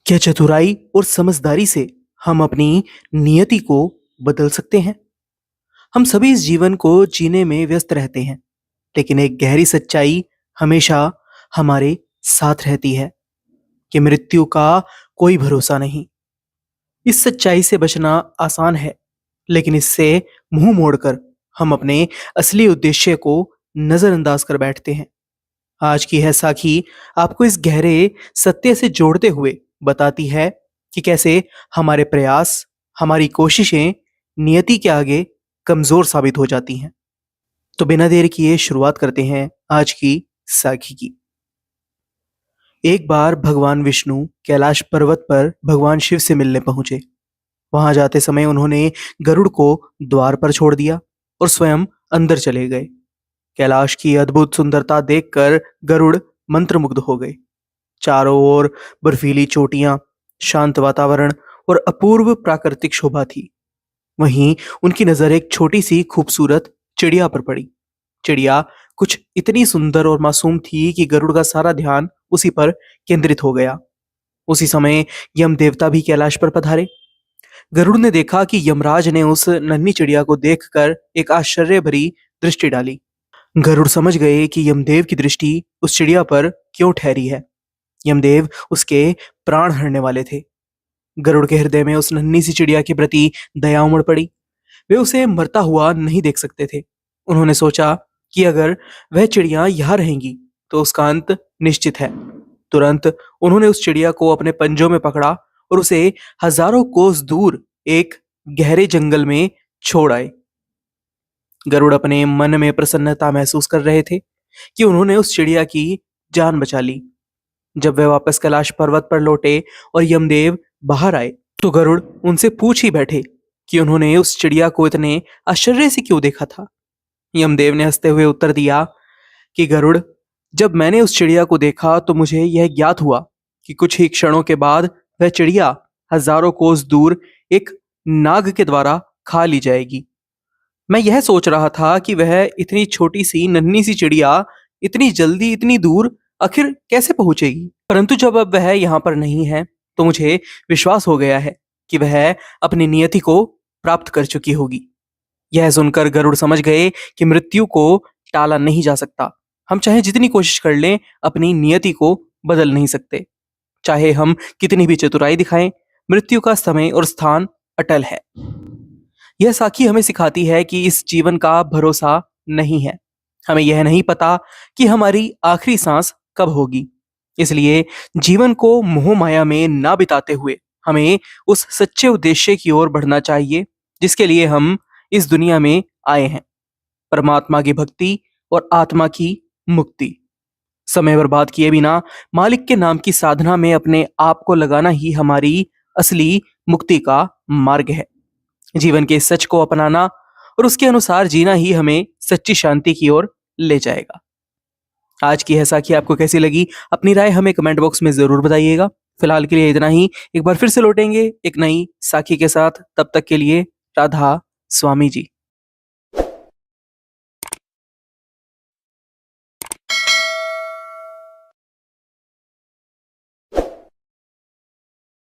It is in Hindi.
क्या चतुराई और समझदारी से हम अपनी नियति को बदल सकते हैं? हम सभी इस जीवन को जीने में व्यस्त रहते हैं, लेकिन एक गहरी सच्चाई हमेशा हमारे साथ रहती है कि मृत्यु का कोई भरोसा नहीं। इस सच्चाई से बचना आसान है, लेकिन इससे मुंह मोड़कर हम अपने असली उद्देश्य को नजरअंदाज कर बैठते हैं। आज की यह साखी आपको इस गहरे सत्य से जोड़ते हुए बताती है कि कैसे हमारे प्रयास, हमारी कोशिशें नियति के आगे कमजोर साबित हो जाती हैं। तो बिना देर किए शुरुआत करते हैं आज की साखी की। एक बार भगवान विष्णु कैलाश पर्वत पर भगवान शिव से मिलने पहुंचे। वहां जाते समय उन्होंने गरुड़ को द्वार पर छोड़ दिया और स्वयं अंदर चले गए। कैलाश की अद्भुत सुंदरता देखकर गरुड़ मंत्रमुग्ध हो गए। चारों ओर बर्फीली चोटियां, शांत वातावरण और अपूर्व प्राकृतिक शोभा थी। वहीं उनकी नजर एक छोटी सी खूबसूरत चिड़िया पर पड़ी। चिड़िया कुछ इतनी सुंदर और मासूम थी कि गरुड़ का सारा ध्यान उसी पर केंद्रित हो गया। उसी समय यम देवता भी कैलाश पर पधारे। गरुड़ ने देखा कि यमराज ने उस नन्ही चिड़िया को देखकर एक आश्चर्य भरी दृष्टि डाली। गरुड़ समझ गए कि यमदेव की दृष्टि उस चिड़िया पर क्यों ठहरी है। यमदेव उसके प्राण हरने वाले थे। गरुड़ के हृदय में उस नन्ही सी चिड़िया के प्रति दया उमड़ पड़ी। वे उसे मरता हुआ नहीं देख सकते थे। उन्होंने सोचा कि अगर वह चिड़िया यहाँ रहेंगी तो उसका अंत निश्चित है। तुरंत उन्होंने उस चिड़िया को अपने पंजों में पकड़ा और उसे हजारों कोस दूर एक गहरे जंगल में छोड़ आए। गरुड़ अपने मन में प्रसन्नता महसूस कर रहे थे कि उन्होंने उस चिड़िया की जान बचा ली। जब वे वापस कैलाश पर्वत पर लौटे और यमदेव बाहर आए तो गरुड़ उनसे पूछ ही बैठे कि उन्होंने उस चिड़िया को इतने आश्चर्य से क्यों देखा था। यमदेव ने हंसते हुए उत्तर दिया कि गरुड़, जब मैंने उस चिड़िया को देखा तो मुझे यह ज्ञात हुआ कि कुछ ही क्षणों के बाद वह चिड़िया हजारों कोस दूर एक नाग के द्वारा खा ली जाएगी। मैं यह सोच रहा था कि वह इतनी छोटी सी नन्ही सी चिड़िया इतनी जल्दी इतनी दूर आखिर कैसे पहुंचेगी, परंतु जब अब वह यहाँ पर नहीं है तो मुझे विश्वास हो गया है कि वह अपनी नियति को प्राप्त कर चुकी होगी। यह सुनकर गरुड़ समझ गए कि मृत्यु को टाला नहीं जा सकता। हम चाहे जितनी कोशिश कर लें, अपनी नियति को बदल नहीं सकते। चाहे हम कितनी भी चतुराई दिखाएं, मृत्यु का समय और स्थान अटल है। यह साखी हमें सिखाती है कि इस जीवन का भरोसा नहीं है। हमें यह नहीं पता कि हमारी आखिरी सांस कब होगी। इसलिए जीवन को मोह माया में ना बिताते हुए हमें उस सच्चे उद्देश्य की ओर बढ़ना चाहिए जिसके लिए हम इस दुनिया में आए हैं, परमात्मा की भक्ति और आत्मा की मुक्ति। समय बर्बाद किए बिना मालिक के नाम की साधना में अपने आप को लगाना ही हमारी असली मुक्ति का मार्ग है। जीवन के सच को अपनाना और उसके अनुसार जीना ही हमें सच्ची शांति की ओर ले जाएगा। आज की यह साखी आपको कैसी लगी? अपनी राय हमें कमेंट बॉक्स में जरूर बताइएगा। फिलहाल के लिए इतना ही। एक बार फिर से लौटेंगे एक नई साखी के साथ। तब तक के लिए राधा स्वामी जी।